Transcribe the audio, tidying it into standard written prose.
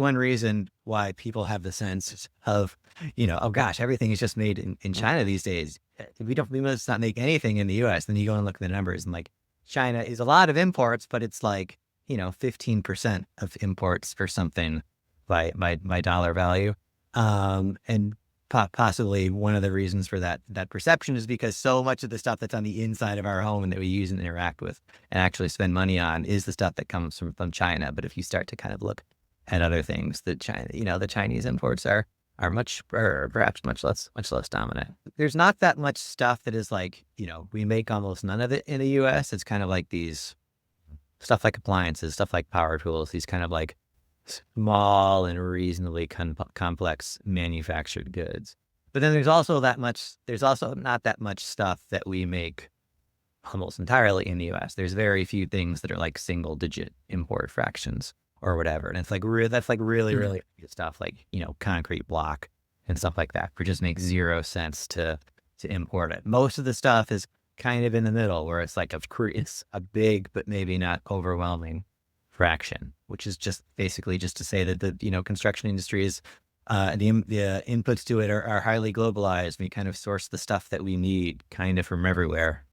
one reason why people have the sense of, oh gosh, everything is just made in China these days. We must not make anything in the US. Then you go and look at the numbers and like China is a lot of imports, but it's like, 15% of imports for something by dollar value. And possibly one of the reasons for that perception is because so much of the stuff that's on the inside of our home and that we use and interact with and actually spend money on is the stuff that comes from China. But if you start to kind of look at other things, that China, the Chinese imports are much, or perhaps much less dominant. There's not that much stuff that is like, we make almost none of it in the US. It's kind of like these stuff like appliances, stuff like power tools, these kind of like small and reasonably complex manufactured goods. But then there's also not that much stuff that we make almost entirely in the US. There's very few things that are like single digit import fractions or whatever. And it's like, that's like really, Mm. really good stuff, like, concrete block and stuff like that, for just makes zero sense to import it. Most of the stuff is kind of in the middle where it's like, it's a big, but maybe not overwhelming fraction, which is just basically just to say that the, construction industry is, the inputs to it are highly globalized. We kind of source the stuff that we need kind of from everywhere.